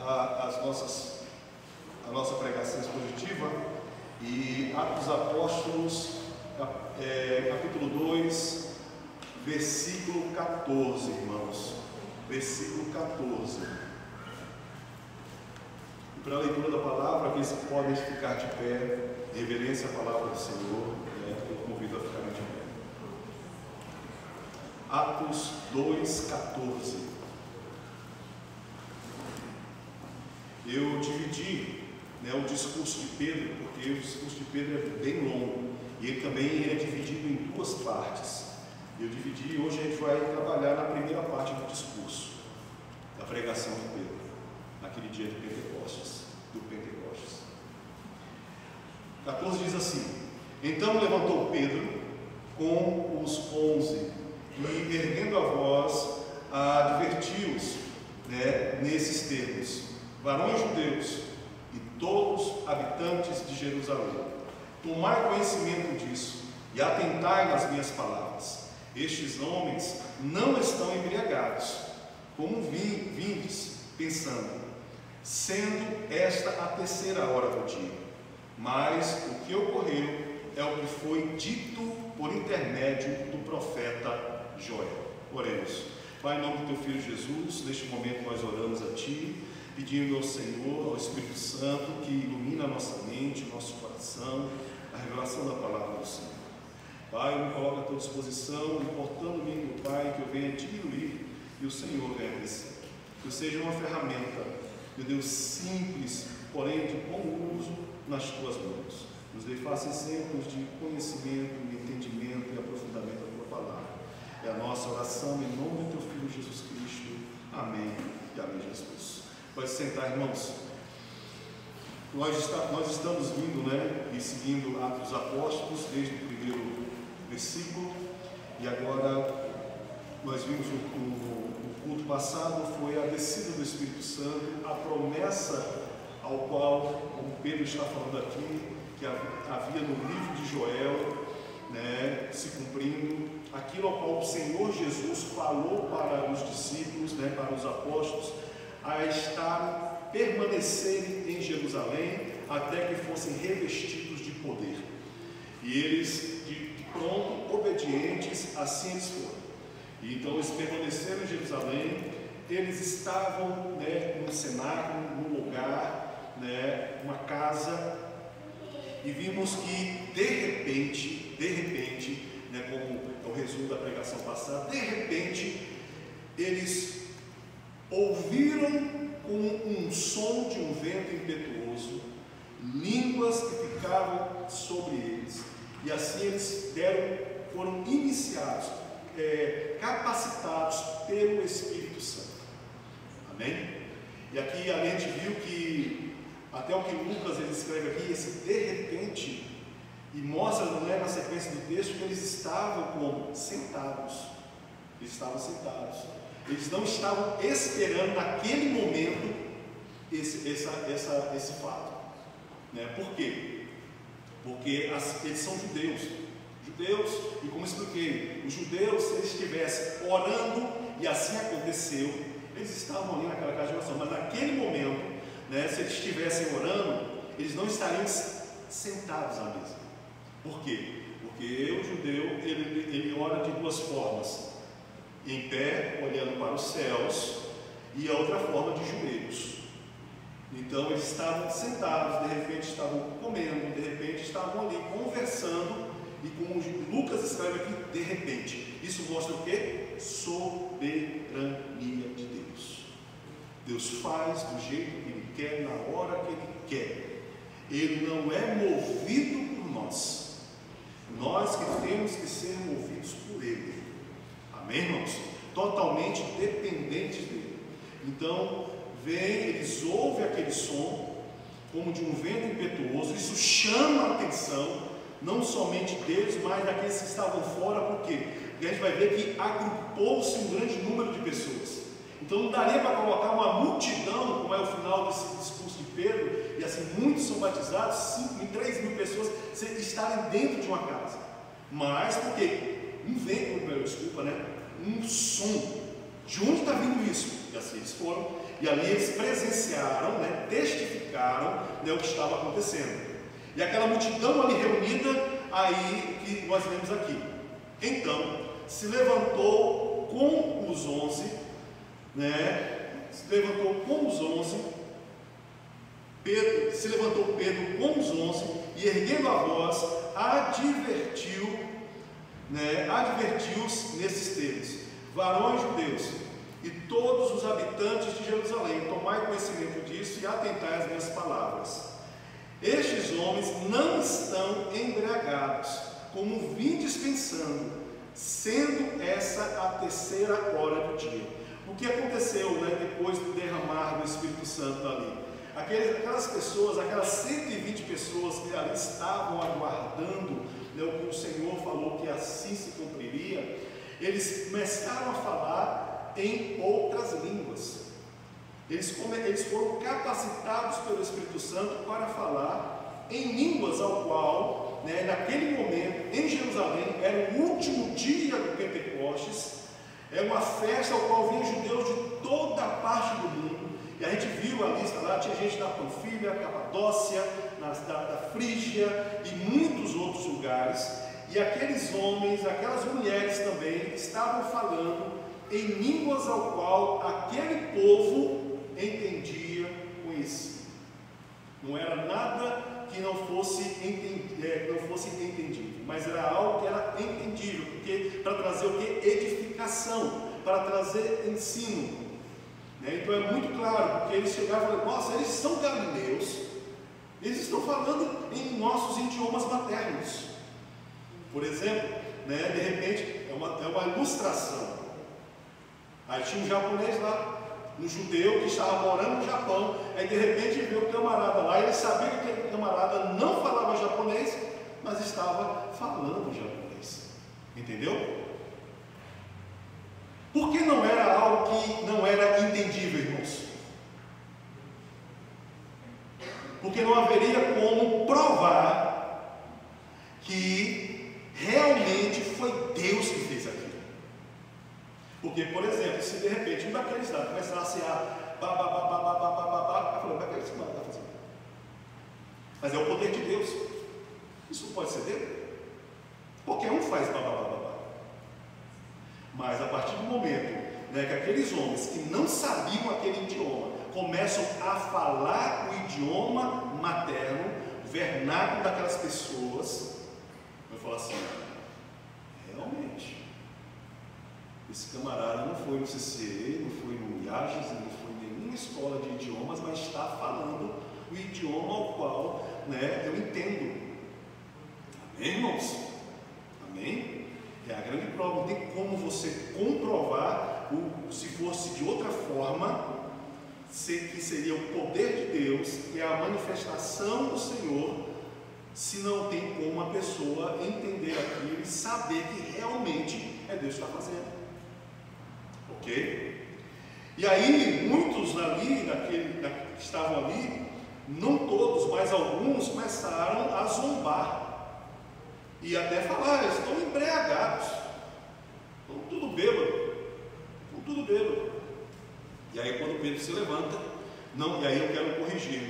a nossa pregação expositiva e Atos dos Apóstolos, capítulo 2, versículo 14, irmãos. Versículo 14. E para a leitura da palavra, aqueles que podem ficar de pé, reverência à palavra do Senhor, eu convido a ficarem de pé. Atos 2, 14. Eu dividi o discurso de Pedro, porque o discurso de Pedro é bem longo, e ele também é dividido em duas partes. Eu dividi e hoje a gente vai trabalhar na primeira parte do discurso, da pregação de Pedro, naquele dia de Pentecostes, do Pentecostes. 14 diz assim: então levantou Pedro com os 11 e, erguendo a voz, advertiu-os nesses termos: varões judeus e todos habitantes de Jerusalém, tomai conhecimento disso e atentai nas minhas palavras. Estes homens não estão embriagados, como vindes pensando, sendo esta a terceira hora do dia. Mas o que ocorreu é o que foi dito por intermédio do profeta Joel. Oremos. Pai, em nome do teu Filho Jesus, neste momento nós oramos a Ti, pedindo ao Senhor, ao Espírito Santo, que ilumine a nossa mente, o nosso coração, a revelação da palavra do Senhor. Pai, eu me coloco à tua disposição, importando-me, meu Pai, que eu venha diminuir e o Senhor venha crescer. Que eu seja uma ferramenta, meu Deus, simples, porém de bom uso nas tuas mãos. Nos dê fáceis exemplos de conhecimento, de entendimento e aprofundamento da tua palavra. É a nossa oração em nome do teu Filho Jesus Cristo. Amém e amém, Jesus. Pode sentar, irmãos. Nós estamos vindo, e seguindo Atos dos Apóstolos, desde o primeiro versículo, e agora nós vimos no culto passado, foi a descida do Espírito Santo, a promessa ao qual o Pedro está falando aqui, que havia no livro de Joel, se cumprindo, aquilo ao qual o Senhor Jesus falou para os discípulos, para os apóstolos, a permanecerem em Jerusalém até que fossem revestidos de poder. E eles, de pronto, obedientes, assim eles foram. E então eles permaneceram em Jerusalém, eles estavam num cenáculo, num lugar, uma casa, e vimos que de repente, como é o resumo da pregação passada, de repente eles ouviram com um som de um vento impetuoso, línguas que ficavam sobre eles, e assim eles foram iniciados, capacitados pelo Espírito Santo. Amém? E aqui a gente viu que, até o que Lucas ele escreve aqui, esse de repente, e mostra, na sequência do texto, que eles estavam como? Sentados. Eles estavam sentados. Eles não estavam esperando naquele momento esse fato. Por quê? Porque eles são judeus, e como expliquei, os judeus, se eles estivessem orando, e assim aconteceu, eles estavam ali naquela casa de oração, mas naquele momento, se eles estivessem orando, eles não estariam sentados à mesa. Por quê? Porque o judeu, ele ora de duas formas: em pé, olhando para os céus, e a outra forma de joelhos. Então eles estavam sentados, de repente estavam comendo, de repente estavam ali conversando, e como Lucas escreve aqui, de repente. Isso mostra o quê? Soberania de Deus. Deus faz do jeito que Ele quer, na hora que Ele quer. Ele não é movido por nós. Nós que temos que ser movidos por Ele. Amém, irmãos? Totalmente dependentes dele. Então, eles ouvem aquele som, como de um vento impetuoso. Isso chama a atenção, não somente deles, mas daqueles que estavam fora. Por quê? Porque a gente vai ver que agrupou-se um grande número de pessoas. Então, não daria para colocar uma multidão, como é o final desse discurso de Pedro, e assim, muitos são batizados, 3.000 pessoas estarem dentro de uma casa. Mas, por quê? Um som. De onde está vindo isso? E assim eles foram, e ali eles presenciaram né, o que estava acontecendo. E aquela multidão ali reunida, aí que nós vemos aqui. Então, se levantou com os 11, se levantou Pedro com os 11 e, erguendo a voz, advertiu-os nesses termos: varões judeus e todos os habitantes de Jerusalém, tomai conhecimento disso e atentai às minhas palavras. Estes homens não estão embriagados, como vindes pensando, sendo essa a terceira hora do dia. O que aconteceu, depois do derramar do Espírito Santo ali? Aquelas pessoas, aquelas 120 pessoas que ali estavam aguardando, o que o Senhor falou que assim se cumpriria, eles começaram a falar em outras línguas. Eles foram capacitados pelo Espírito Santo para falar em línguas, ao qual, naquele momento, em Jerusalém, era o último dia do Pentecostes, é uma festa ao qual vinham judeus de toda a parte do mundo, e a gente viu a lista lá, tinha gente da Panfilha, Capadócia, da Frígia e muitos outros lugares, e aqueles homens, aquelas mulheres também, estavam falando em línguas ao qual aquele povo entendia, conhecia. Não era nada que não fosse entendido, mas era algo que era entendível, porque para trazer o que? Edificação, para trazer ensino. Então é muito claro, porque eles chegavam e falavam: nossa, eles são galileus, eles estão falando em nossos idiomas maternos. Por exemplo, de repente, é uma ilustração. Aí tinha um japonês lá, um judeu que estava morando no Japão, aí de repente veio o camarada lá, e ele sabia que aquele camarada não falava japonês, mas estava falando japonês. Entendeu? Porque não era algo que não era entendível, irmãos. Porque não haveria como provar que realmente foi Deus que fez aquilo. Porque, por exemplo, se de repente um daqueles lá começasse a eu falei: mas o que esse mano está fazendo? Mas é o poder de Deus. Isso não pode ser Deus. Qualquer um faz babá. Mas a partir do momento que aqueles homens que não sabiam aquele idioma começam a falar o idioma materno, o vernáculo daquelas pessoas, eu falo assim: realmente, esse camarada não foi no CCE, não foi no IAGES, não foi em nenhuma escola de idiomas, mas está falando o idioma ao qual eu entendo. Amém, irmãos? Amém? É a grande prova. Não tem como você comprovar, se fosse de outra forma, que seria o poder de Deus, que é a manifestação do Senhor, se não tem como uma pessoa entender aquilo e saber que realmente é Deus que está fazendo. Ok? E aí, muitos ali, que estavam ali, não todos, mas alguns, começaram a zombar. E até falar: estão embriagados, estão tudo bêbado. E aí quando Pedro se levanta, e aí eu quero corrigir,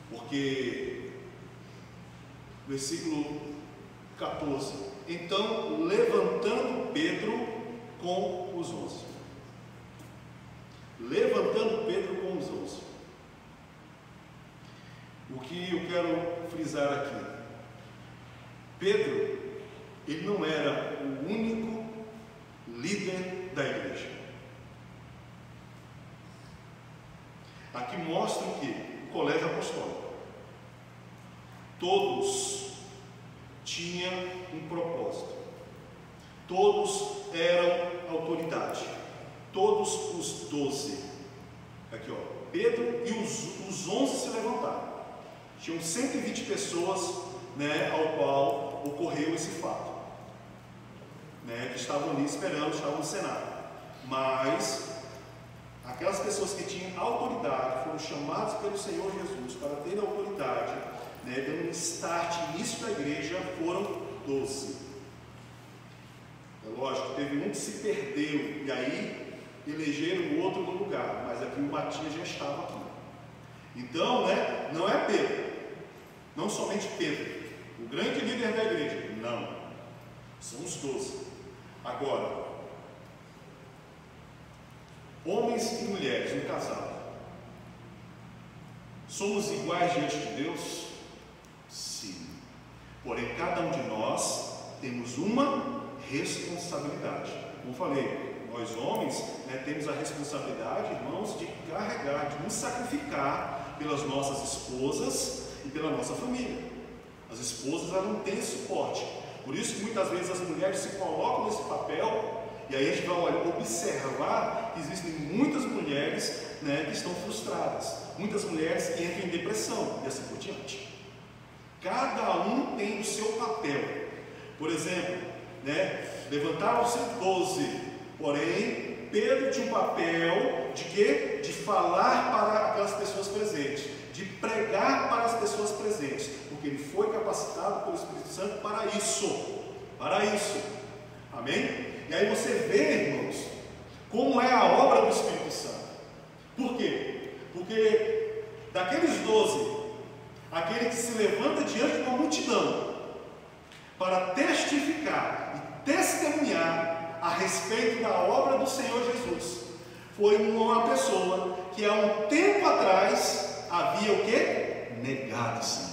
porque versículo 14: então levantando Pedro com os 11. O que eu quero frisar aqui: Pedro, ele não era o único líder da igreja. Aqui mostra o que? O colégio apostólico. Todos tinham um propósito. Todos eram autoridade. Todos os 12. Aqui, Pedro e os 11 se levantaram. Tinham 120 pessoas, ao qual ocorreu esse fato, que estavam ali esperando, estavam no Senado. Mas aquelas pessoas que tinham autoridade foram chamadas pelo Senhor Jesus para terem autoridade, dando um start, início da igreja, foram 12. É lógico, teve um que se perdeu, e aí elegeram o outro no lugar, mas aqui o Matias já estava aqui. Então, né, não é Pedro, não somente Pedro, o grande líder da igreja, não, são os 12. Agora, homens e mulheres, um casal, somos iguais diante de Deus? Sim. Porém, cada um de nós temos uma responsabilidade. Como falei, nós homens, né, temos a responsabilidade, irmãos, de carregar, de nos sacrificar pelas nossas esposas e pela nossa família. As esposas, elas não têm suporte. Por isso que muitas vezes as mulheres se colocam nesse papel, e aí a gente vai observar que existem muitas mulheres, né, que estão frustradas, muitas mulheres que entram em depressão e assim por diante. Cada um tem o seu papel. Por exemplo, né, levantaram-se 12, porém Pedro tinha um papel de quê? De falar para aquelas pessoas presentes, de pregar para as pessoas presentes, porque ele foi capacitado pelo Espírito Santo para isso. Para isso. Amém? E aí você vê, irmãos, como é a obra do Espírito Santo. Por quê? Porque daqueles 12, aquele que se levanta diante de uma multidão para testificar e testemunhar a respeito da obra do Senhor Jesus, foi uma pessoa que há um tempo atrás havia o quê? Negado o Senhor.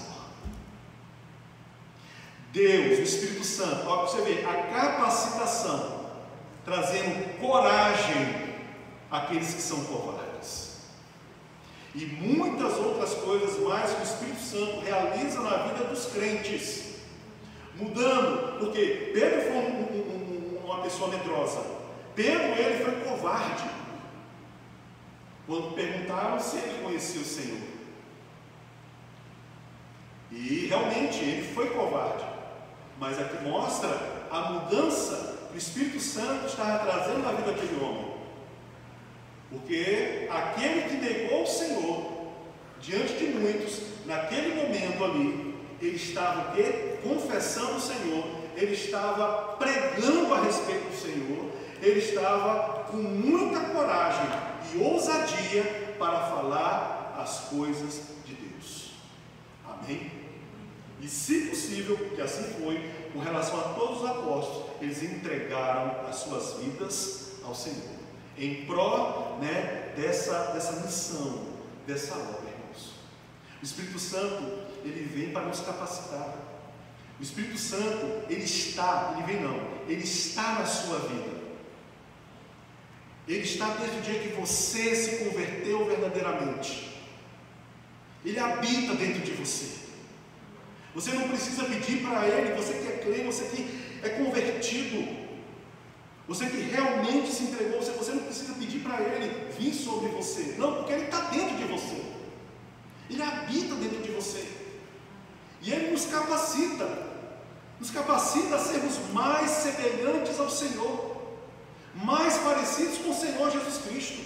Deus, o Espírito Santo, olha para você ver, a capacitação, trazendo coragem àqueles que são covardes. E muitas outras coisas mais que o Espírito Santo realiza na vida dos crentes, mudando, porque Pedro foi uma pessoa medrosa. Pedro, ele foi covarde quando perguntaram se ele conhecia o Senhor. E realmente ele foi covarde, mas aqui mostra a mudança que o Espírito Santo estava trazendo na vida daquele homem. Porque aquele que negou o Senhor diante de muitos, naquele momento ali, ele estava o quê? Confessando o Senhor, ele estava pregando a respeito do Senhor, ele estava com muita coragem e ousadia para falar as coisas de Deus. Amém? E se possível, que assim foi, com relação a todos os apóstolos, eles entregaram as suas vidas ao Senhor, em prol, né, dessa missão, dessa obra, irmãos. O Espírito Santo, ele vem para nos capacitar. O Espírito Santo, ele está na sua vida. Ele está desde o dia que você se converteu verdadeiramente. Ele habita dentro de você. Você não precisa pedir para ele, você que é crente, você que é convertido, você que realmente se entregou, você não precisa pedir para ele vir sobre você. Não, porque ele está dentro de você. Ele habita dentro de você. E ele nos capacita a sermos mais semelhantes ao Senhor, mais parecidos com o Senhor Jesus Cristo.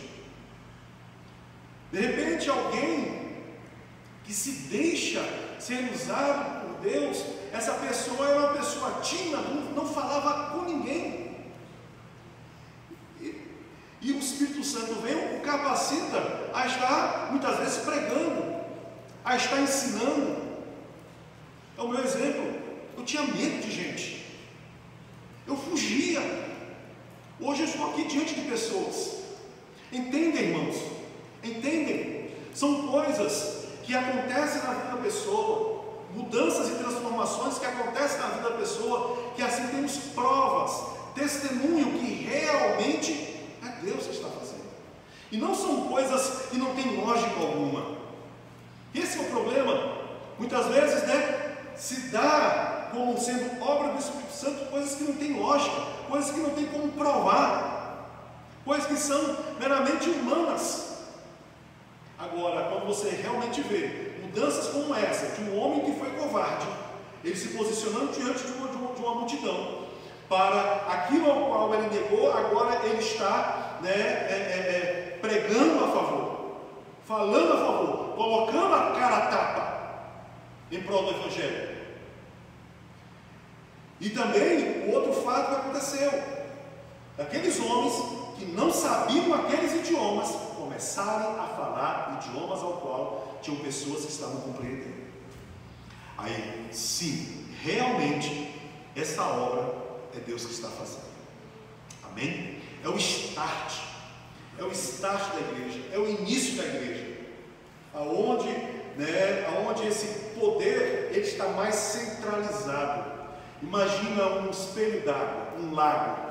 De repente, alguém que se deixa ser usado por Deus, essa pessoa era uma pessoa tímida, não falava com ninguém. E o Espírito Santo vem, o capacita a estar muitas vezes pregando, a estar ensinando. É o meu exemplo. Eu tinha medo de gente, eu fugia. Hoje eu estou aqui diante de pessoas. Entendem, irmãos? Entendem? São coisas que acontecem na vida da pessoa, mudanças e transformações que acontecem na vida da pessoa, que assim temos provas, testemunho que realmente é Deus que está fazendo. E não são coisas que não têm lógica alguma. Esse é o problema. Muitas vezes, né, se dá como sendo obra do Espírito Santo coisas que não têm lógica, coisas que não tem como provar, coisas que são meramente humanas. Agora, quando você realmente vê mudanças como essa, de um homem que foi covarde, ele se posicionando diante de uma multidão, para aquilo ao qual ele negou, agora ele está, né, pregando a favor, falando a favor, colocando a cara a tapa em prol do Evangelho. E também o outro fato que aconteceu, aqueles homens que não sabiam aqueles idiomas começarem a falar idiomas ao qual tinham pessoas que estavam compreendendo. Aí, sim, realmente, essa obra é Deus que está fazendo. Amém? É o start da igreja, é o início da igreja, aonde esse poder ele está mais centralizado. Imagina um espelho d'água, um lago,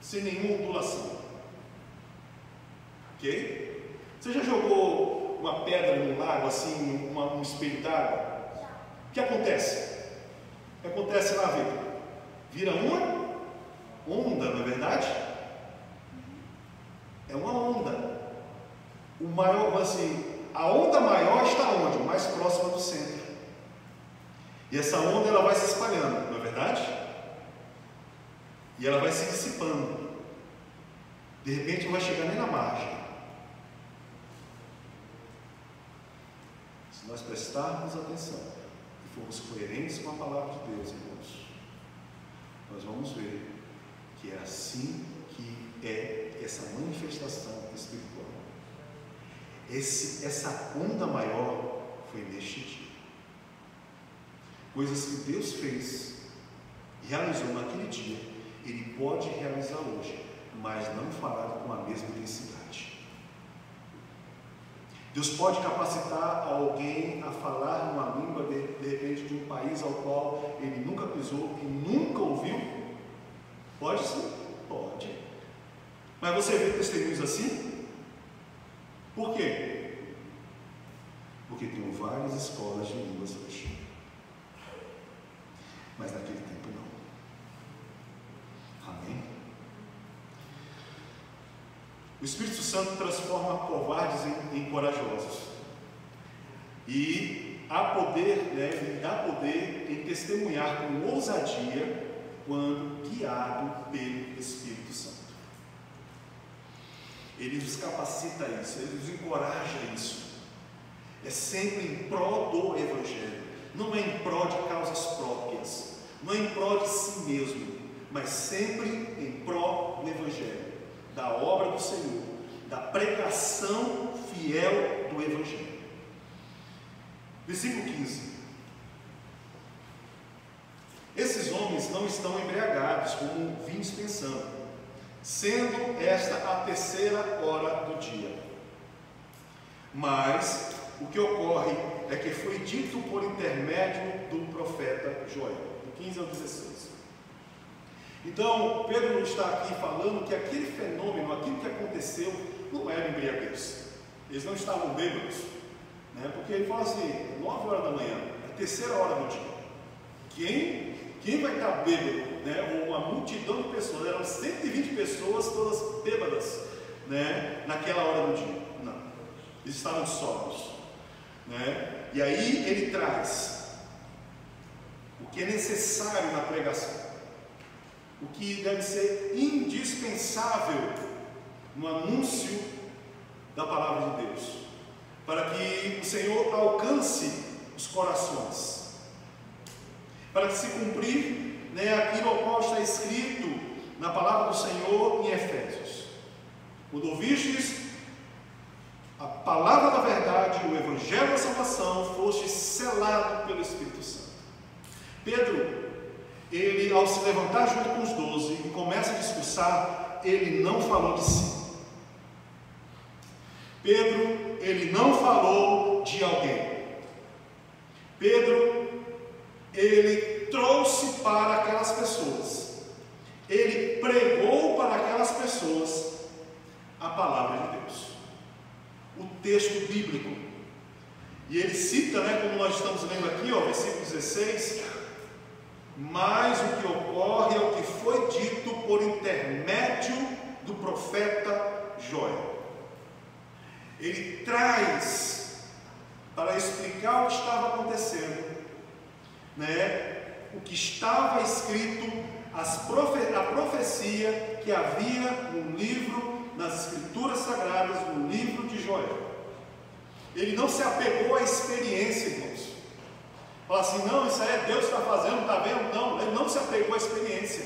sem nenhuma ondulação. Ok? Você já jogou uma pedra no lago, assim, um espelho d'água? O que acontece? O que acontece lá, Vitor? Vira uma onda, não é verdade? É uma onda. O maior, assim, a onda maior está onde? Mais próxima do centro. E essa onda ela vai se espalhando, não é verdade? E ela vai se dissipando. De repente não vai chegar nem na margem. Se nós prestarmos atenção e formos coerentes com a palavra de Deus, irmãos, nós vamos ver que é assim que é essa manifestação espiritual. Essa onda maior foi neste dia. Coisas que Deus fez, realizou naquele dia, Ele pode realizar hoje, mas não fará com a mesma intensidade. Deus pode capacitar alguém a falar uma língua de repente de um país ao qual ele nunca pisou e nunca ouviu? Pode sim, pode. Mas você vê testemunhos assim? Por quê? Porque tem várias escolas de línguas hoje. Mas naquele tempo não. Amém? O Espírito Santo transforma covardes em corajosos. E há poder, lhe dá poder em testemunhar com ousadia quando guiado pelo Espírito Santo. Ele nos capacita a isso, ele nos encoraja a isso. É sempre em prol do Evangelho. Não é em prol de causas próprias, não é em prol de si mesmo, mas sempre em prol do Evangelho, da obra do Senhor, da pregação fiel do Evangelho. Versículo 15. Esses homens não estão embriagados como vinhos pensando, sendo esta a terceira hora do dia. Mas o que ocorre é que foi dito por intermédio do profeta Joel, do 15 ao 16. Então, Pedro está aqui falando que aquele fenômeno, aquilo que aconteceu, não era embriaguez. Eles não estavam bêbados, né? Porque ele fala assim, 9 horas da manhã, a terceira hora do dia. Quem vai estar bêbado, né? Uma multidão de pessoas, eram 120 pessoas, todas bêbadas, né? Naquela hora do dia. Não, eles estavam sóbrios, né? E aí ele traz o que é necessário na pregação, o que deve ser indispensável no anúncio da palavra de Deus, para que o Senhor alcance os corações, para que se cumprir, né, aquilo ao qual está escrito na palavra do Senhor em Efésios: quando ouvistes a palavra da verdade, o evangelho da salvação, foste selado pelo Espírito Santo. Pedro, ele, ao se levantar junto com os 12 e começa a discursar, ele não falou de si. Pedro, ele não falou de alguém. Pedro, ele trouxe para aquelas pessoas, ele pregou para aquelas pessoas a palavra de Deus, o texto bíblico. E ele cita, né, como nós estamos lendo aqui, ó, versículo 16: mas o que ocorre é o que foi dito por intermédio do profeta Joel. Ele traz para explicar o que estava acontecendo, né, o que estava escrito, a profecia que havia no livro, nas escrituras sagradas, no livro de Joel. Ele não se apegou à experiência, irmãos. Fala assim, não, isso aí é Deus que está fazendo, está vendo? Não, ele não se apegou à experiência,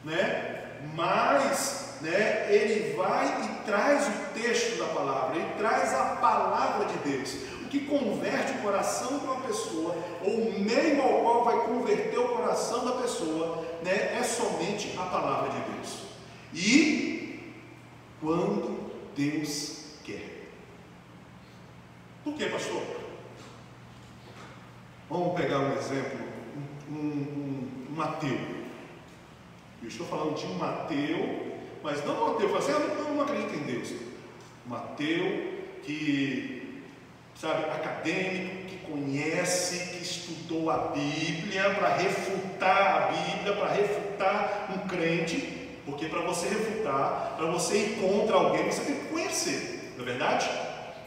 né? Mas né, ele vai e traz o texto da palavra, ele traz a palavra de Deus. O que converte o coração de uma pessoa, ou o meio ao qual vai converter o coração da pessoa, né, é somente a palavra de Deus. E quando Deus quer. Por quê, pastor? Vamos pegar um exemplo, um ateu. Eu estou falando de um ateu, mas não um ateu, fala assim, eu não acredito em Deus. Um ateu que, sabe, acadêmico, que conhece, que estudou a Bíblia para refutar a Bíblia, para refutar um crente. Porque para você refutar, para você ir contra alguém, você tem que conhecer, não é verdade?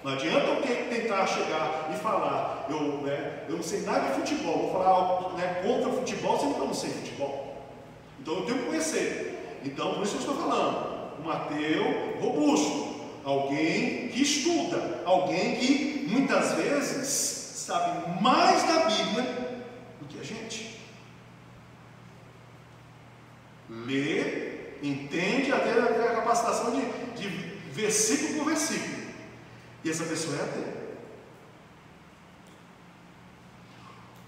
Não adianta eu tentar chegar e falar, eu não sei nada de futebol, vou falar algo, né, contra o futebol, sendo que eu não sei futebol. Então eu tenho que conhecer. Então por isso eu estou falando, um ateu robusto, alguém que estuda, alguém que muitas vezes sabe mais da Bíblia do que a gente. Lê, entende, até a capacitação de versículo por versículo. E essa pessoa é ateu.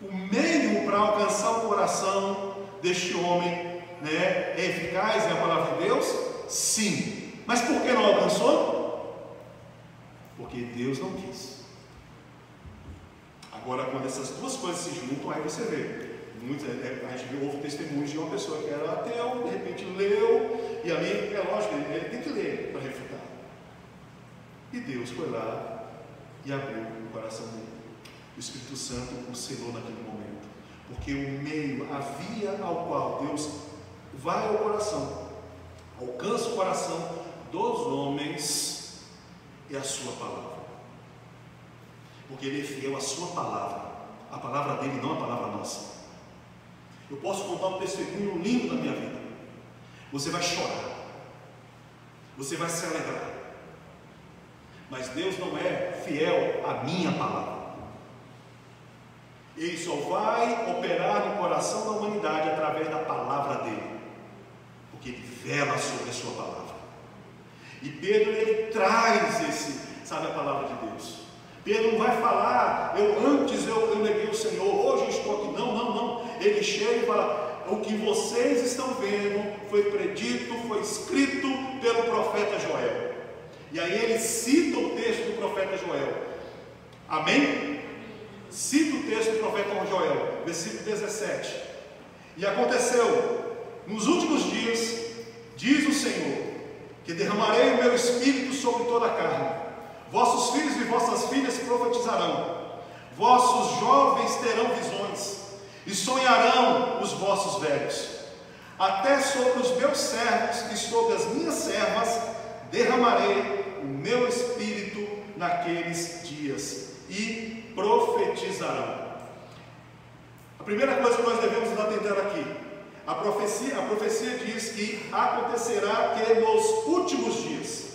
O meio para alcançar o coração deste homem, né, é eficaz, é a palavra de Deus? Sim. Mas por que não alcançou? Porque Deus não quis. Agora, quando essas duas coisas se juntam, aí você vê. A gente ouve testemunhos de uma pessoa que era ateu, de repente leu, e ali, é lógico, ele tem que ler para refutar. E Deus foi lá e abriu o coração dele. O Espírito Santo o selou naquele momento. Porque o meio, a via ao qual Deus vai ao coração, alcança o coração dos homens, é a sua palavra. Porque ele é fiel à sua palavra. A palavra dele, não a palavra nossa. Eu posso contar um testemunho lindo da minha vida. Você vai chorar. Você vai se alegrar. Mas Deus não é fiel à minha palavra. Ele só vai operar no coração da humanidade através da palavra dele. Porque ele vela sobre a sua palavra. E Pedro, ele traz a palavra de Deus. Pedro não vai falar, antes eu neguei o Senhor, hoje eu estou aqui. Não. Ele chega e fala, o que vocês estão vendo foi predito, foi escrito pelo profeta Joel. E aí ele cita o texto do profeta Joel. Amém? Cita o texto do profeta Joel, versículo 17. E aconteceu, nos últimos dias, diz o Senhor, que derramarei o meu espírito sobre toda a carne. Vossos filhos e vossas filhas profetizarão, vossos jovens terão visões, e sonharão os vossos velhos. Até sobre os meus servos e sobre as minhas servas derramarei o meu espírito naqueles dias, e profetizarão. A primeira coisa que nós devemos atentar aqui, a profecia diz que acontecerá que nos últimos dias.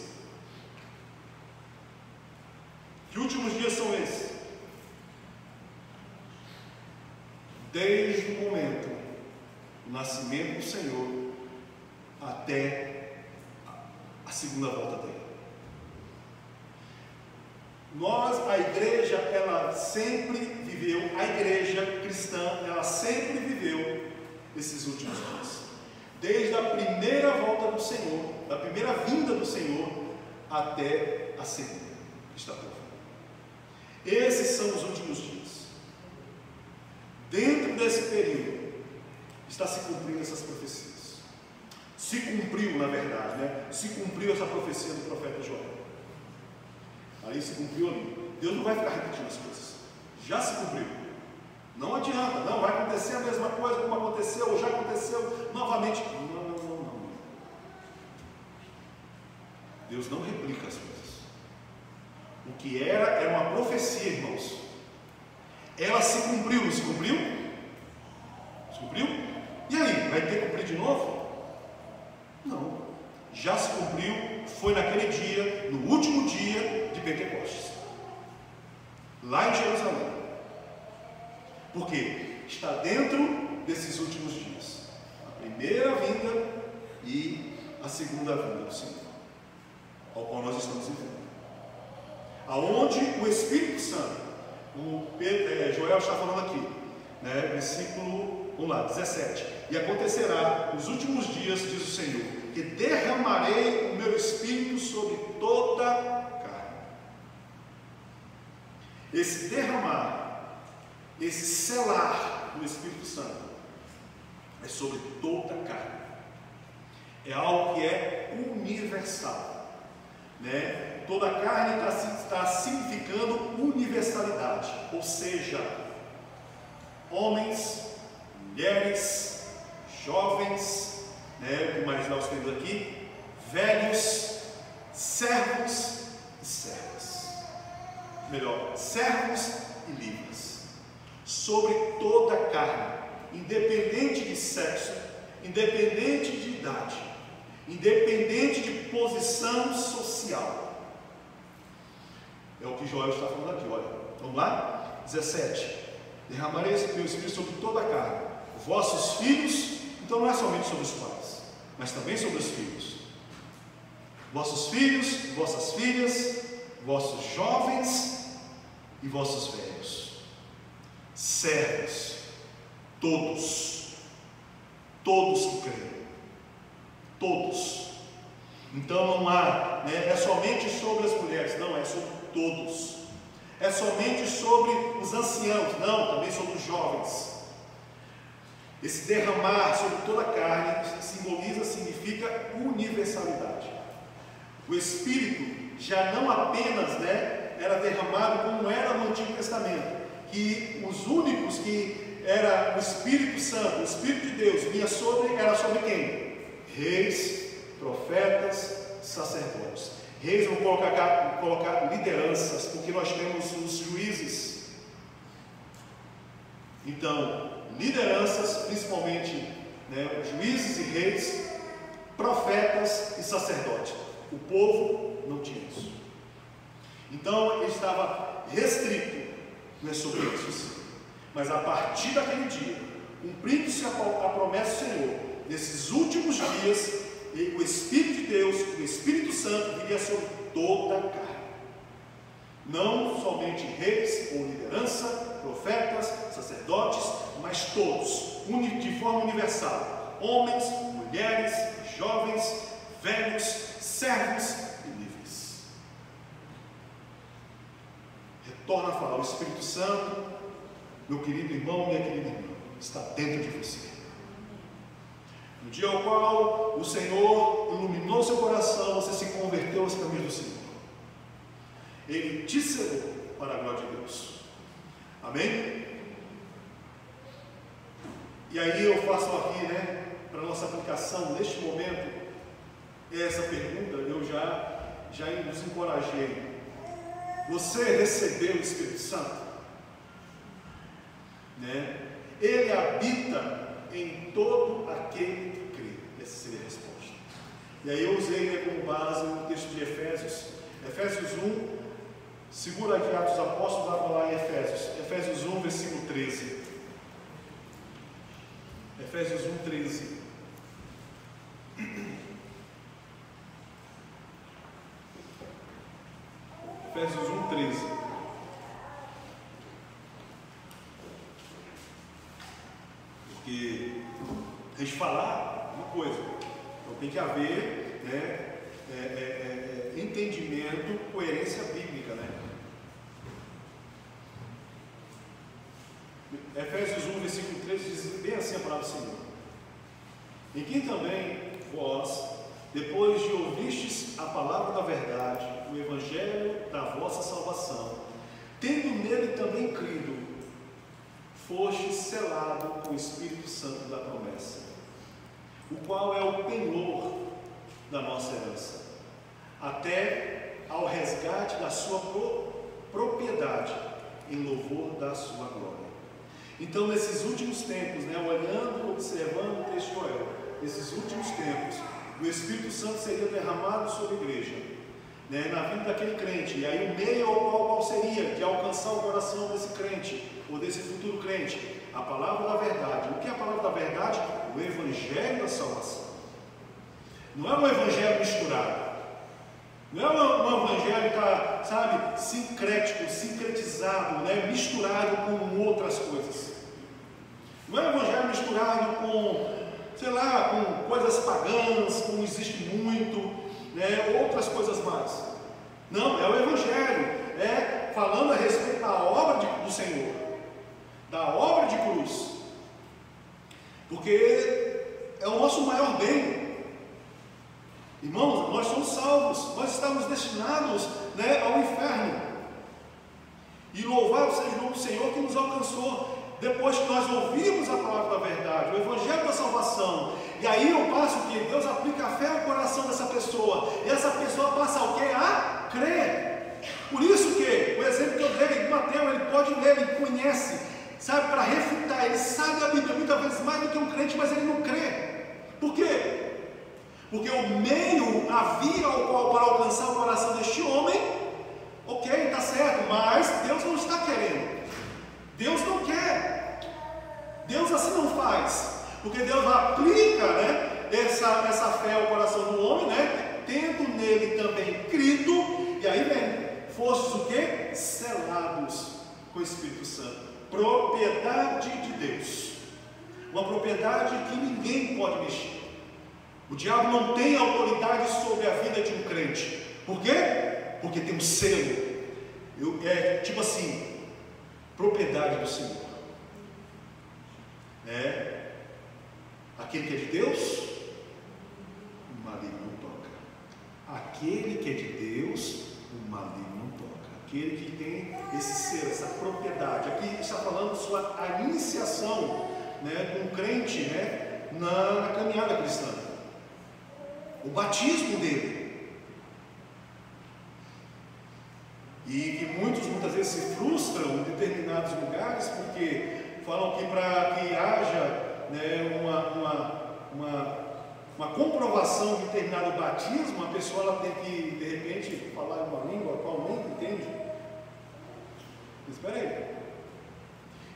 Que últimos dias são esses? Desde o momento do nascimento do Senhor até a segunda volta dele. A igreja, ela sempre viveu, a igreja cristã, ela sempre viveu esses últimos dias. Desde a primeira volta do Senhor, da primeira vinda do Senhor, até a segunda, que está por vir. Esses são os últimos dias. Dentro desse período, está se cumprindo essas profecias. Se cumpriu, na verdade, né? Se cumpriu essa profecia do profeta Joel. Aí se cumpriu ali. Deus não vai ficar repetindo as coisas. Já se cumpriu. Não adianta, não vai acontecer a mesma coisa como aconteceu, ou já aconteceu novamente. Não. Deus não replica as coisas. O que era uma profecia, irmãos. Ela se cumpriu, não se cumpriu? Se cumpriu? E aí, vai ter que cumprir de novo? Não. Já se cumpriu, foi naquele dia, no último dia de Pentecostes. Lá em Jerusalém. Porque está dentro desses últimos dias. A primeira vinda e a segunda vinda do Senhor, ao qual nós estamos vivendo. Aonde o Espírito Santo, Joel está falando aqui, né, versículo, vamos lá, 17. E acontecerá nos últimos dias, diz o Senhor, que derramarei o meu Espírito sobre toda carne. Esse derramar, esse selar do Espírito Santo é sobre toda carne. É algo que é universal, né? Toda carne está significando universalidade, ou seja, homens, mulheres, jovens, né? O que mais nós temos aqui? Velhos, servos e servas. Melhor, servos e livres. Sobre toda a carne, independente de sexo, independente de idade, independente de posição social. É o que Joel está falando aqui, olha. Vamos lá? 17. Derramarei esse meu Espírito sobre toda a carne. Vossos filhos, então não é somente sobre os pais, mas também sobre os filhos. Vossos filhos, vossas filhas, vossos jovens e vossos velhos. Servos, todos que creem. Todos. Então não há, né, é somente sobre as mulheres, não, é sobre todos. É somente sobre os anciãos, não, também sobre os jovens. Esse derramar sobre toda a carne significa universalidade. O Espírito já não apenas, né, era derramado como era no Antigo Testamento, que os únicos que era o Espírito Santo, o Espírito de Deus vinha sobre, era sobre quem? Reis, profetas, sacerdotes. Reis, vamos colocar lideranças, porque nós temos os juízes. Então, lideranças, principalmente, né, juízes e reis, profetas e sacerdotes. O povo não tinha isso. Então, ele estava restrito, não é sobre isso. Mas a partir daquele dia, cumprindo-se a promessa do Senhor, nesses últimos dias, o Espírito de Deus, o Espírito Santo, viria sobre toda a carne. Não somente reis ou liderança, profetas, sacerdotes, mas todos, de forma universal. Homens, mulheres, jovens, velhos, servos e livres. Retorna a falar, o Espírito Santo, meu querido irmão, minha querida irmã, está dentro de você. No dia ao qual o Senhor iluminou seu coração, você se converteu aos caminhos do Senhor. Ele te selou para a glória de Deus. Amém? E aí eu faço aqui, né, para a nossa aplicação neste momento, essa pergunta eu já nos encorajei. Você recebeu o Espírito Santo? Né? Ele habita em todo aquele que crê. Essa seria a resposta. E aí eu usei, né, como base o texto de Efésios 1, segura aqui Atos dos Apóstolos, abra lá em Efésios 1, versículo 13. Efésios 1, 13. Efésios 1, 13. Porque a gente falar uma coisa, então tem que haver, né, entendimento, coerência bíblica, né? Efésios 1, versículo 13 diz bem assim a palavra do Senhor: em quem também vós, depois de ouvistes a palavra da verdade, o evangelho da vossa salvação, tendo nele também crido, foste selado com o Espírito Santo da promessa, o qual é o penhor da nossa herança, até ao resgate da sua propriedade, em louvor da sua glória. Então, nesses últimos tempos, né, olhando, observando o texto de Joel, nesses últimos tempos, o Espírito Santo seria derramado sobre a igreja, né, na vida daquele crente. E aí o meio ao qual seria de alcançar o coração desse crente, ou desse futuro crente, a palavra da verdade. O que é a palavra da verdade? O evangelho da salvação. Não é um evangelho misturado. Não é um evangelho que está, sabe, sincrético, sincretizado, né, misturado com outras coisas. Não é um evangelho misturado com, sei lá, com coisas pagãs, como existe muito, né, outras coisas mais. Não, é o evangelho, falando a respeito da obra do Senhor, da obra de cruz, porque é o nosso maior bem. Irmãos, nós somos salvos, nós estamos destinados, né, ao inferno. E louvado seja o nome do Senhor que nos alcançou, depois que nós ouvimos a palavra da verdade, o evangelho da salvação. E aí eu passo o que? Deus aplica a fé ao coração dessa pessoa, e essa pessoa passa o que? A crer. Por isso que, o exemplo que eu dei de Mateus, ele pode ler, ele conhece, sabe, para refutar, ele sabe a Bíblia, muitas vezes mais do que um crente, mas ele não crê. Por quê? Porque o meio, a via ao qual para alcançar o coração deste homem, ok, está certo, mas Deus não está querendo. Deus não quer. Deus assim não faz. Porque Deus aplica, né, essa fé ao coração do homem, né, tendo nele também crido, e aí vem, fostes o quê? Selados com o Espírito Santo. Propriedade de Deus. Uma propriedade que ninguém pode mexer. O diabo não tem autoridade sobre a vida de um crente. Por quê? Porque tem um selo. Tipo assim, propriedade do Senhor. Aquele que é de Deus, o maligno não toca. Aquele que é de Deus, o maligno não toca. Aquele que tem esse selo, essa propriedade. Aqui está falando sobre a iniciação, né, de um crente, né, na caminhada cristã. O batismo dele. E que muitas vezes se frustram em determinados lugares porque falam que para que haja, né, uma comprovação de determinado batismo, a pessoa ela tem que de repente falar uma língua qual nem entende. Espera aí.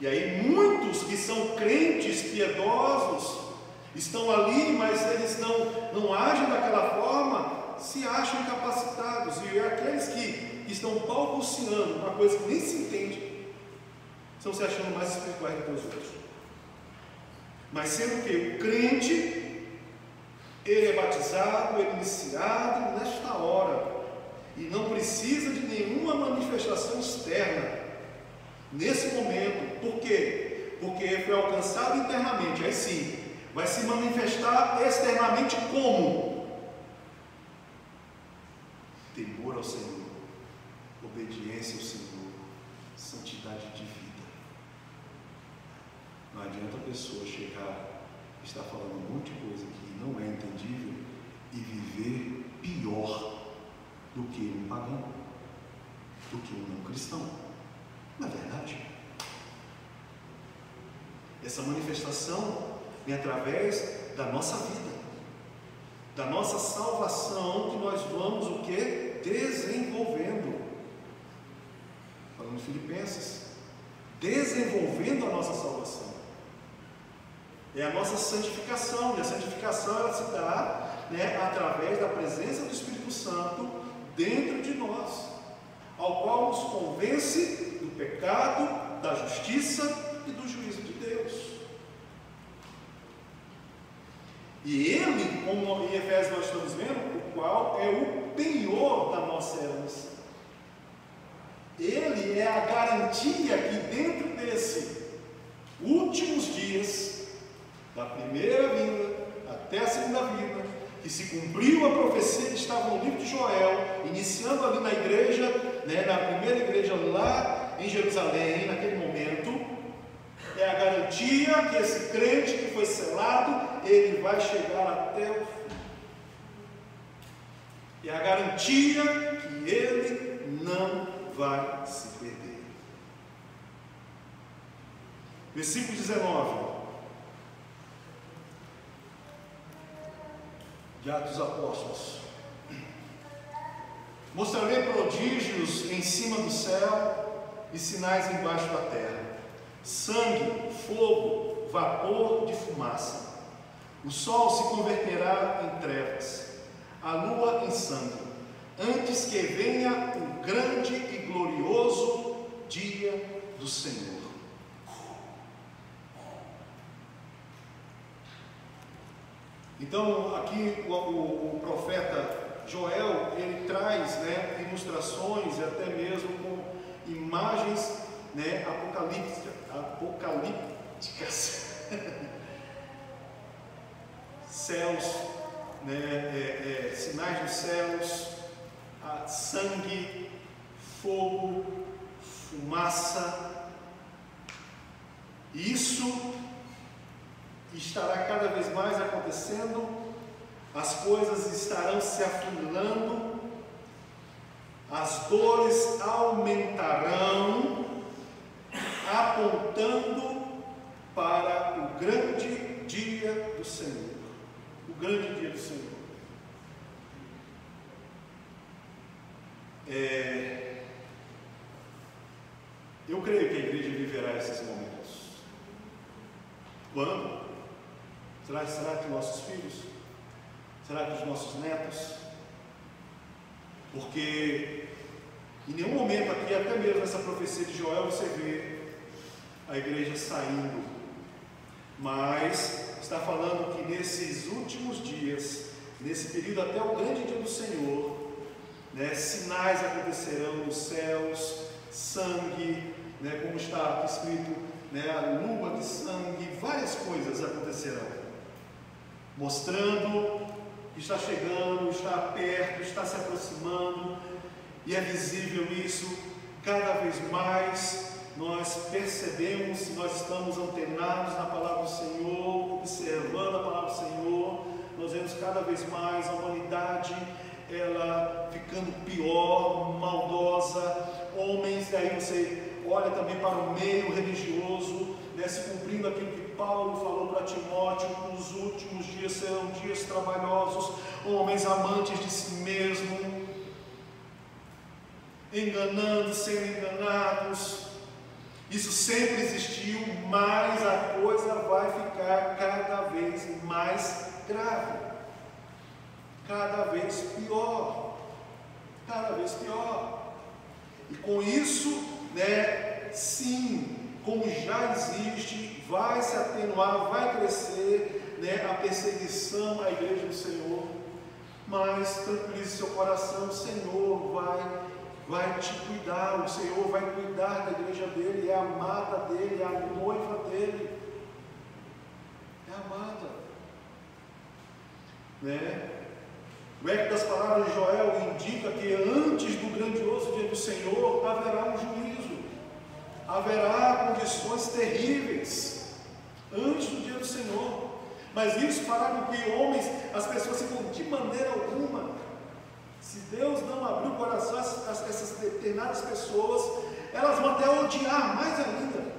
E aí muitos que são crentes piedosos estão ali, mas eles não agem daquela forma, se acham incapacitados. E aqueles que estão balbuciando uma coisa que nem se entende, estão se achando mais espirituais do que os outros. Mas sendo que o crente, ele é batizado, ele é iniciado nesta hora, e não precisa de nenhuma manifestação externa nesse momento. Por quê? Porque foi alcançado internamente. Aí sim, vai se manifestar externamente como? Temor ao Senhor, obediência ao Senhor, santidade de vida. Não adianta a pessoa chegar e estar falando um monte de coisa que não é entendível e viver pior do que um pagão, do que um não cristão. Não é verdade? Essa manifestação vem através da nossa vida, da nossa salvação, que nós vamos o que? Desenvolvendo. Falando em Filipenses, desenvolvendo a nossa salvação. É a nossa santificação, e a santificação ela se dá, né, através da presença do Espírito Santo dentro de nós, ao qual nos convence do pecado, da justiça e do juízo de Deus. E ele, como em Efésios nós estamos vendo, o qual é o penhor da nossa herança. Ele é a garantia que dentro desses últimos dias, da primeira vinda até a segunda vinda, que se cumpriu a profecia que estava no livro de Joel, iniciando ali na igreja, né, na primeira igreja lá em Jerusalém, naquele momento, é a garantia que esse crente que foi selado, ele vai chegar até o fim. É a garantia que ele não vai se perder. Versículo 19 de Atos dos Apóstolos: mostrarei prodígios em cima do céu e sinais embaixo da terra: sangue, fogo, vapor de fumaça. O sol se converterá em trevas a lua em sangue, antes que venha o grande e glorioso dia do Senhor. Então, aqui o profeta Joel, ele traz, né, ilustrações e até mesmo com imagens, né, apocalípticas, céus, né, sinais dos céus, sangue, fogo, fumaça. Isso estará cada vez mais acontecendo, as coisas estarão se afunilando, as dores aumentarão, apontando para o grande dia do Senhor. O grande dia do Senhor. Eu creio que a igreja viverá esses momentos. Quando? Será que nossos filhos? Será que os nossos netos? Porque em nenhum momento aqui, até mesmo nessa profecia de Joel, você vê a igreja saindo. Mas está falando que nesses últimos dias, nesse período até o grande dia do Senhor, né, sinais acontecerão nos céus, sangue, né, como está aqui escrito, né, a lua de sangue, várias coisas acontecerão, mostrando que está chegando, está perto, está se aproximando, e é visível isso. Cada vez mais nós percebemos, nós estamos antenados na palavra do Senhor, observando a palavra do Senhor, nós vemos cada vez mais a humanidade, ela ficando pior, maldosa, homens, e aí você olha também para o meio religioso, né, se cumprindo aquilo que Paulo falou para Timóteo, que os últimos dias serão dias trabalhosos, homens amantes de si mesmo, enganando, sendo enganados. Isso sempre existiu, mas a coisa vai ficar cada vez mais grave, cada vez pior, cada vez pior. E com isso, né, sim, como já existe, vai se atenuar, vai crescer, né, a perseguição à igreja do Senhor. Mas tranquilize seu coração, o Senhor vai te cuidar, o Senhor vai cuidar da igreja dele, é a amada dele, é a noiva dele, é amada, né? O eco das palavras de Joel indica que antes do grandioso dia do Senhor haverá um juízo, haverá condições terríveis antes do dia do Senhor. Mas isso fará com que homens, as pessoas se de maneira alguma, se Deus não abrir o coração a essas determinadas pessoas, elas vão até odiar mais ainda.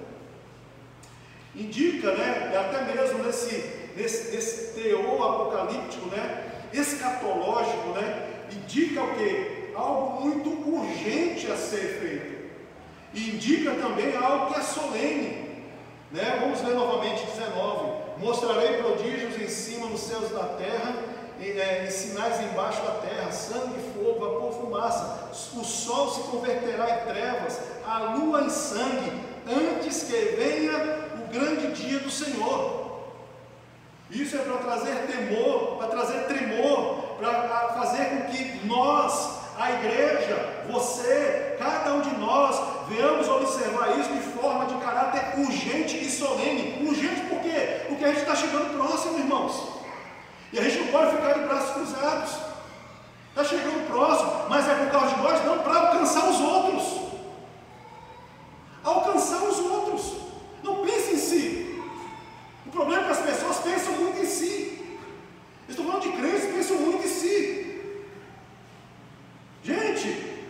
Indica, né, até mesmo nesse teor apocalíptico, né, escatológico, né, indica o quê? Algo muito urgente a ser feito. E indica também algo que é solene, né? Vamos ler novamente 19. Mostrarei prodígios em cima nos céus da terra, e sinais embaixo da terra, sangue, fogo, vapor, fumaça. O sol se converterá em trevas, a lua em sangue, antes que venha o grande dia do Senhor. Isso é para trazer temor, para trazer tremor, para fazer com que nós, a igreja, você, cada um de nós, venhamos observar isso de forma de caráter urgente e solene. Urgente por quê? Porque a gente está chegando próximo, irmãos. E a gente não pode ficar de braços cruzados. Está chegando próximo, mas é por causa de nós, não para alcançar os outros. Alcançar os outros. Não pense em si. O problema é que as pessoas pensam muito em si. Estou falando de crentes que pensam muito em si. Gente,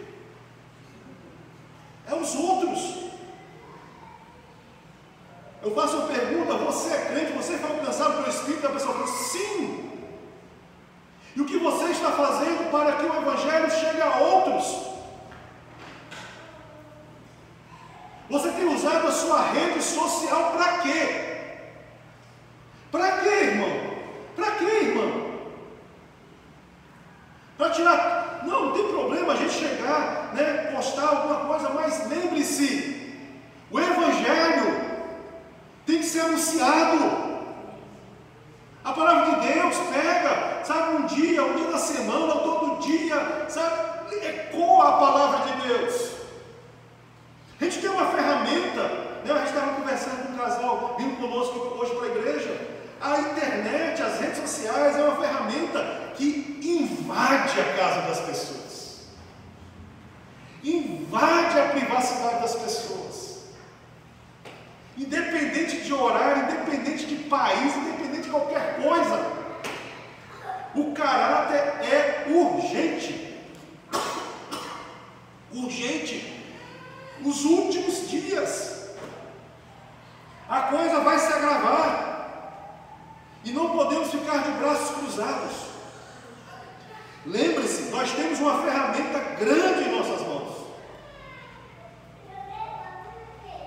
é os outros. Eu faço uma pergunta: você é crente? Você foi alcançado pelo Espírito? A pessoa fala: sim. E o que você está fazendo para que o Evangelho chegue a outros? Você tem usado a sua rede social para quê? Para quê, irmão? Para quê, irmão? as redes sociais é uma ferramenta que invade a casa das pessoas, invade a privacidade das pessoas, independente de horário, independente de país, independente de qualquer coisa. O caráter é urgente, urgente. Nos últimos dias, a coisa vai se agravar e não podemos ficar de braços cruzados. Lembre-se, nós temos uma ferramenta grande em nossas mãos.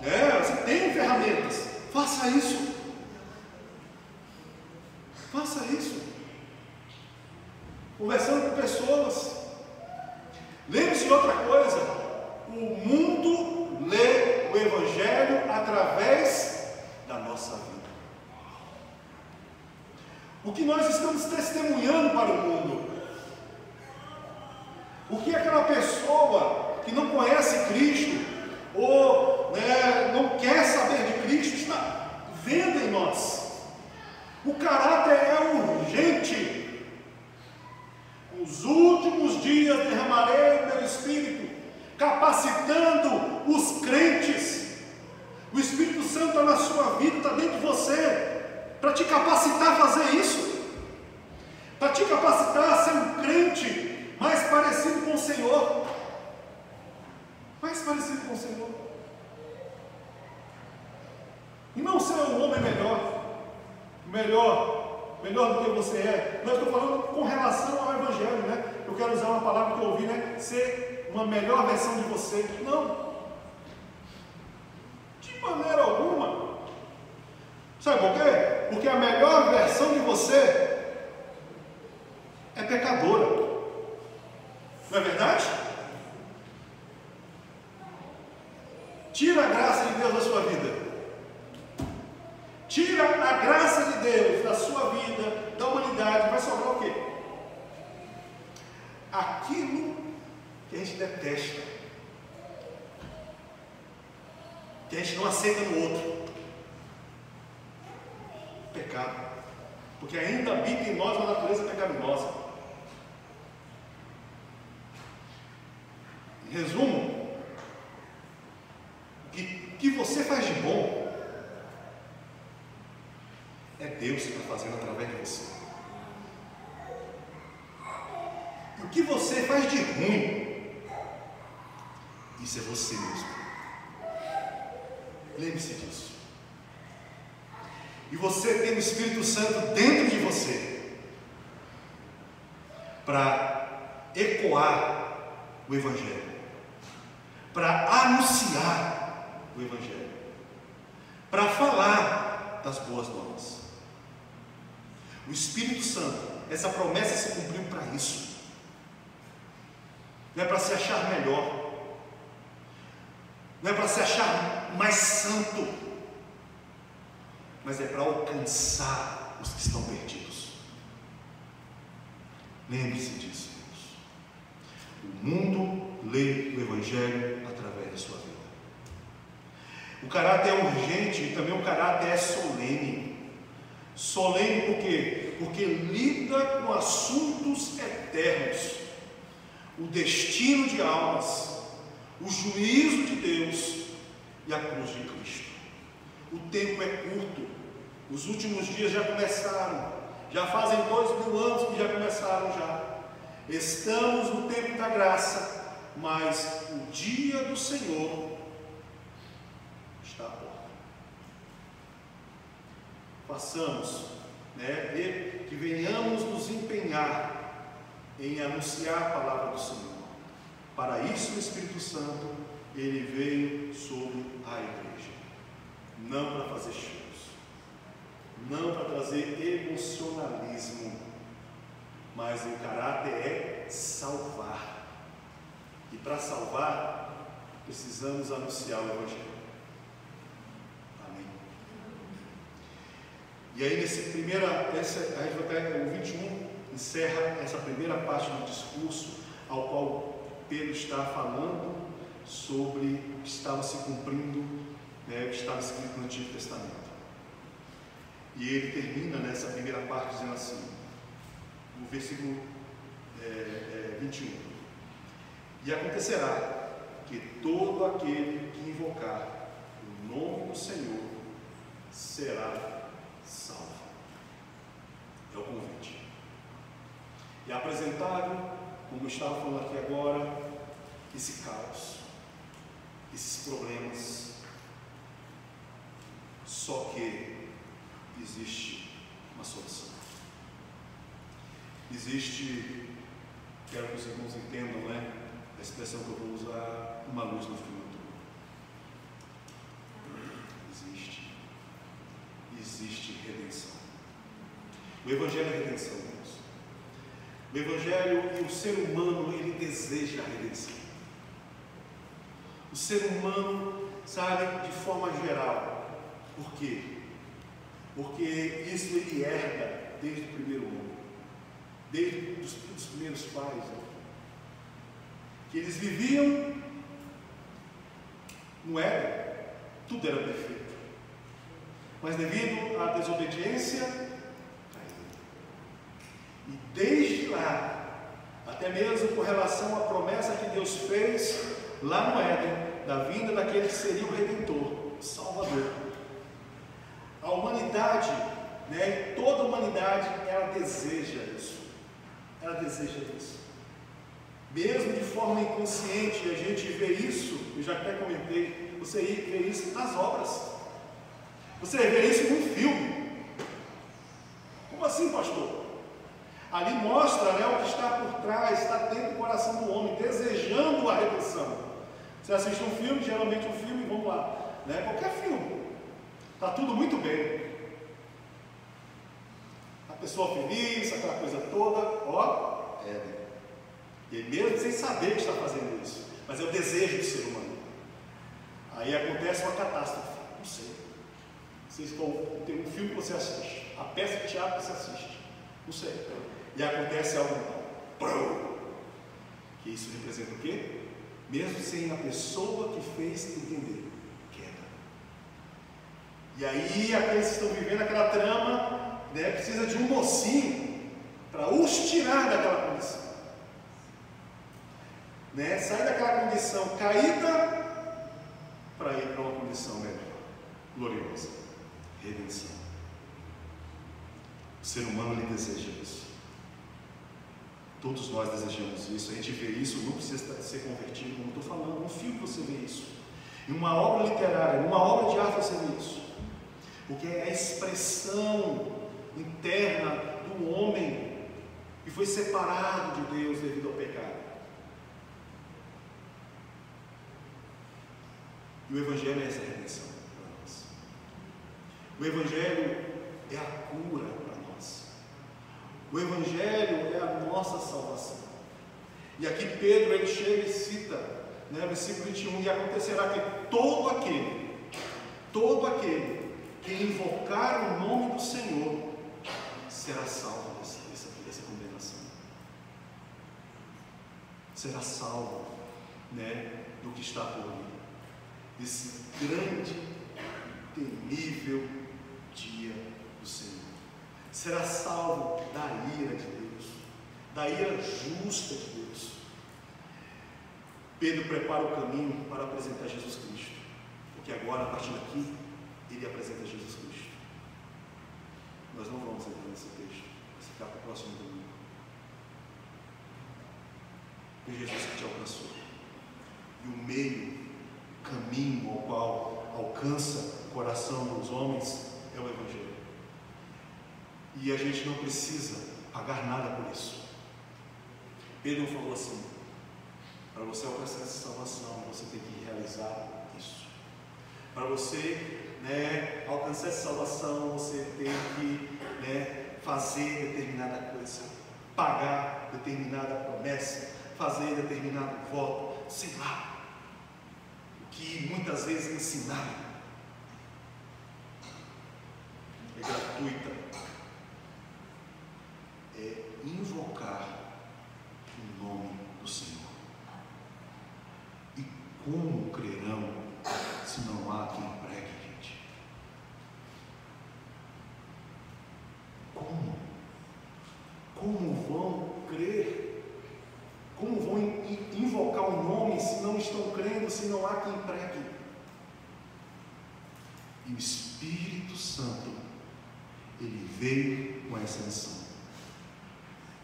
Você tem ferramentas, faça isso. Faça isso. Conversando com pessoas. Lembre-se de outra coisa: o mundo lê o Evangelho através da nossa vida. O que nós estamos testemunhando para o mundo? O que aquela pessoa que não conhece Cristo ou não quer saber de Cristo está vendo em nós? O caráter é urgente. Nos últimos dias derramarei meu Espírito, capacitando os crentes. O Espírito Santo está na sua vida, está dentro de você, para te capacitar a fazer isso, para te capacitar a ser um crente mais parecido com o Senhor, mais parecido com o Senhor, e não ser um homem melhor do que você é. Nós estou falando com relação ao Evangelho, eu quero usar uma palavra que eu ouvi, ser uma melhor versão de você. Não, de maneira alguma. Sabe por quê? Porque a melhor versão de você é pecadora, não é verdade? Tira a graça de Deus da sua vida, tira a graça de Deus da sua vida, da humanidade, vai sobrar o quê? Aquilo que a gente detesta, que a gente não aceita no outro. Pecado, porque ainda habita em nós uma natureza pecaminosa. Em resumo, o que você faz de bom é Deus que está fazendo através de você. E o que você faz de ruim, isso é você mesmo. Lembre-se disso. E você tem o Espírito Santo dentro de você para ecoar o Evangelho, para anunciar o Evangelho, para falar das boas novas. O Espírito Santo, essa promessa se cumpriu para isso. Não é para se achar melhor, não é para se achar mais santo, mas é para alcançar os que estão perdidos. Lembre-se disso, irmãos. O mundo lê o Evangelho através da sua vida. O caráter é urgente e também o caráter é solene. Solene por quê? Porque lida com assuntos eternos, o destino de almas, o juízo de Deus e a cruz de Cristo. O tempo é curto, os últimos dias já começaram, já fazem 2000 anos que já começaram já. Estamos no tempo da graça, mas o dia do Senhor está à porta. Façamos, que venhamos nos empenhar em anunciar a palavra do Senhor. Para isso o Espírito Santo, ele veio sobre a igreja, não para fazer shows, não para trazer emocionalismo, mas o caráter é salvar. E para salvar, precisamos anunciar o Evangelho. Amém. E aí, a gente vai até o 21, encerra essa primeira parte do discurso, ao qual Pedro está falando sobre o que estava se cumprindo, o que estava escrito no Antigo Testamento. E ele termina nessa primeira parte dizendo assim, no versículo 21. E acontecerá que todo aquele que invocar o nome do Senhor será salvo. É o convite. E apresentado, como eu estava falando aqui agora, esse caos, esses problemas. Só que existe uma solução. Existe, quero que os irmãos entendam, né? A expressão que eu vou usar, uma luz no fim do túnel. Existe redenção. O Evangelho é redenção, irmãos. O Evangelho e o ser humano, ele deseja a redenção. O ser humano, sabe, de forma geral. Por quê? Porque isso ele herda desde o primeiro homem, desde os primeiros pais, né? Que eles viviam no Éden, tudo era perfeito, mas devido à desobediência, caiu. E desde lá, até mesmo com relação à promessa que Deus fez lá no Éden, da vinda daquele que seria o Redentor, o Salvador, a humanidade, né, toda a humanidade, ela deseja isso. Ela deseja isso. Mesmo de forma inconsciente, a gente vê isso, eu já até comentei, você vê isso nas obras. Você vê isso num filme. Como assim, pastor? Ali mostra, né, o que está por trás, está dentro do coração do homem, desejando a redenção. Você assiste um filme, geralmente um filme, vamos lá, né, qualquer filme. Está tudo muito bem. A pessoa feliz, aquela coisa toda, ó, e mesmo sem saber que está fazendo isso, mas é o desejo do ser humano. Aí acontece uma catástrofe, não sei. Tem um filme que você assiste, a peça de teatro que você assiste, não sei. E acontece algo mal. Que isso representa o quê? Mesmo sem a pessoa que fez entender. E aí aqueles que estão vivendo aquela trama, né, precisa de um mocinho para os tirar daquela condição, né, sair daquela condição caída para ir para uma condição melhor, gloriosa, redenção. O ser humano, ele deseja isso. Todos nós desejamos isso. A gente vê isso, não precisa ser convertido, como estou falando. No filme você vê isso, em uma obra literária, numa obra de arte você vê isso. Porque é a expressão interna do homem que foi separado de Deus devido ao pecado. E o Evangelho é essa redenção para nós. O Evangelho é a cura para nós. O Evangelho é a nossa salvação. E aqui Pedro, ele chega e cita, né, versículo 21, e acontecerá que todo aquele que invocar o nome do Senhor será salvo dessa condenação. Será salvo, né, do que está por vir. Esse grande, temível dia do Senhor. Será salvo da ira de Deus, da ira justa de Deus. Pedro prepara o caminho para apresentar Jesus Cristo, porque agora, a partir daqui, ele apresenta Jesus Cristo. Nós não vamos entrar nesse texto, vai ficar para o próximo domingo. Foi Jesus que te alcançou. E o meio, o caminho ao qual alcança o coração dos homens é o Evangelho. E a gente não precisa pagar nada por isso. Pedro falou assim: para você alcançar essa salvação, você tem que realizar isso. Para você, né, alcançar essa salvação, você tem que, né, fazer determinada coisa, pagar determinada promessa, fazer determinado voto, sei lá, o que muitas vezes ensinaram. É gratuita, é invocar o nome do Senhor. E como crerão se não há quem pregue, gente? vão crer? Como vão invocar o nome se não estão crendo, se não há quem pregue? E o Espírito Santo, ele veio com essa missão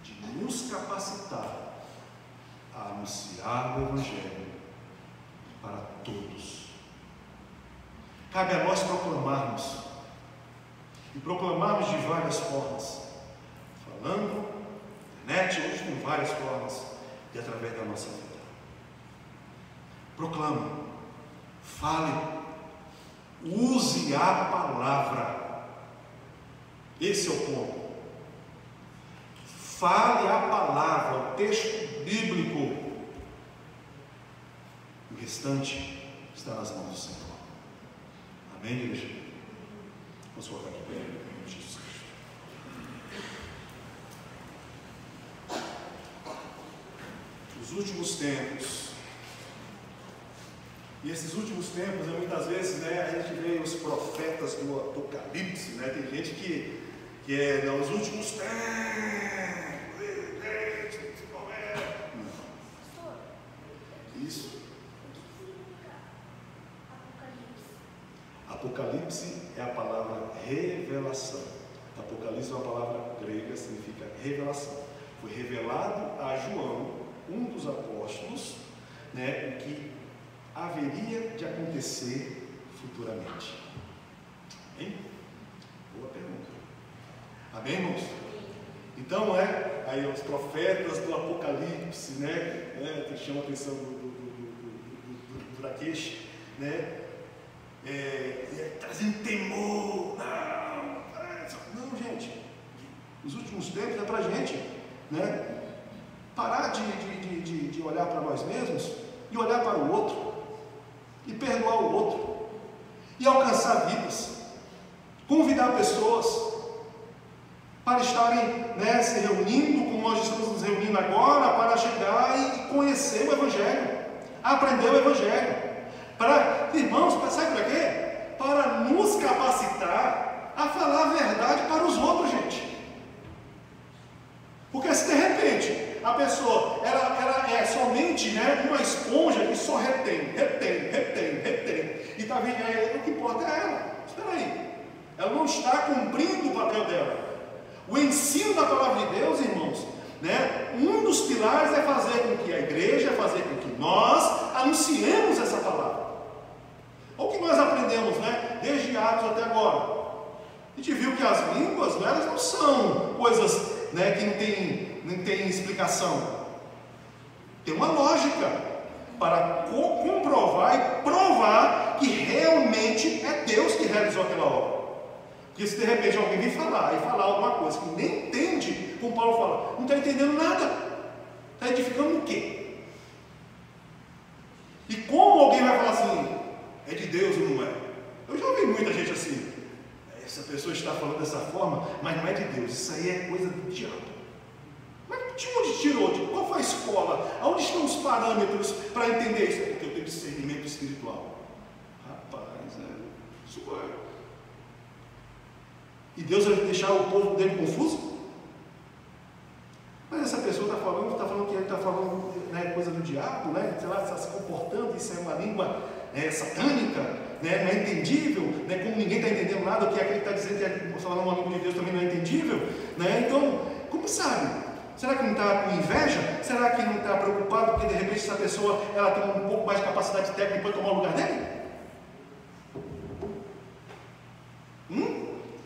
de nos capacitar a anunciar o Evangelho para todos. Cabe a nós proclamarmos, e proclamarmos de várias formas, falando, internet, hoje tem várias formas, e através da nossa vida. Proclame, fale, use a palavra. Esse é o ponto. Fale a palavra, o texto bíblico. O restante está nas mãos do Senhor. Amém, igreja? Vamos colocar aqui para ele, em Jesus Cristo. Os últimos tempos. E esses últimos tempos, muitas vezes, a gente vê os profetas do Apocalipse, tem gente que é nos últimos tempos. Isso. Apocalipse é a palavra revelação. Apocalipse é uma palavra grega, significa revelação. Foi revelado a João, um dos apóstolos, o que haveria de acontecer futuramente. Amém? Boa pergunta. Amém, irmãos? Então, aí os profetas do Apocalipse, que chama a atenção do Rakesh, trazendo temor. Não, gente. Os últimos tempos é para a gente, parar de olhar para nós mesmos e olhar para o outro, e perdoar o outro, e alcançar vidas, convidar pessoas para estarem se reunindo, como nós estamos nos reunindo agora, para chegar e conhecer o Evangelho, aprender o Evangelho. Irmãos, sabe para quê? Para nos capacitar a falar a verdade para os outros, gente. Porque se de repente a pessoa ela é somente uma esponja que só retém, e está vendo, o que importa é ela. Espera aí, ela não está cumprindo o papel dela. O ensino da palavra de Deus, irmãos, um dos pilares é fazer com que a igreja, fazer com que nós anunciemos essa palavra. O que nós aprendemos, desde Atos até agora? A gente viu que as línguas, elas não são coisas que não tem explicação. Tem uma lógica para comprovar e provar que realmente é Deus que realizou aquela obra. Porque se de repente alguém vem falar alguma coisa que nem entende, como Paulo fala, não está entendendo nada, está edificando o quê? E como alguém vai falar assim, é de Deus ou não é? Eu já ouvi muita gente assim, essa pessoa está falando dessa forma, mas não é de Deus, isso aí é coisa do diabo. Mas de onde tirou? Qual foi a escola? Aonde estão os parâmetros para entender isso? Porque eu tenho discernimento espiritual. Rapaz, isso é. E Deus vai deixar o povo dele confuso? Mas essa pessoa está falando que ele está falando coisa do diabo, sei lá, está se comportando, isso é uma língua satânica, não é entendível, como ninguém está entendendo nada, o que é que ele está dizendo que é falando uma língua de Deus também não é entendível, então, como sabe? Será que não está com inveja? Será que não está preocupado porque de repente essa pessoa ela tem um pouco mais de capacidade técnica para tomar o lugar dele?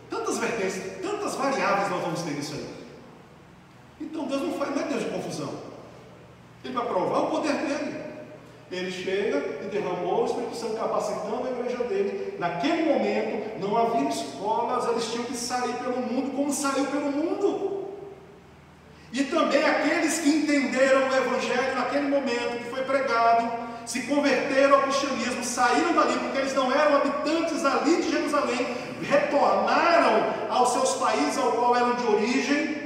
Tantas vertentes, tantas variáveis nós vamos ter nisso aí. Então Deus não é Deus de confusão. Ele vai provar o poder dele. Ele chega e derramou o Espírito Santo capacitando a igreja dele. Naquele momento não havia escolas, eles tinham que sair pelo mundo como saiu pelo mundo. E também aqueles que entenderam o Evangelho naquele momento que foi pregado, se converteram ao cristianismo, saíram dali porque eles não eram habitantes ali de Jerusalém, retornaram aos seus países ao qual eram de origem.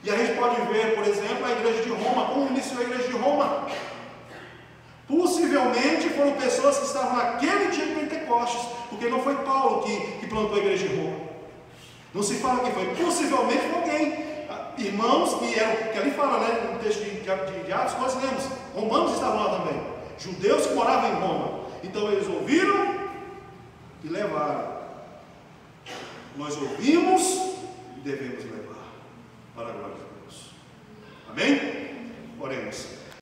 E a gente pode ver, por exemplo, a igreja de Roma, como iniciou a igreja de Roma. Possivelmente foram pessoas que estavam naquele dia de Pentecostes, porque não foi Paulo que plantou a igreja de Roma. Não se fala que foi, possivelmente foi alguém. irmãos que eram, que ali fala, né, no texto de Atos, nós lemos, romanos estavam lá também, judeus que moravam em Roma. Então eles ouviram e levaram. Nós ouvimos e devemos levar.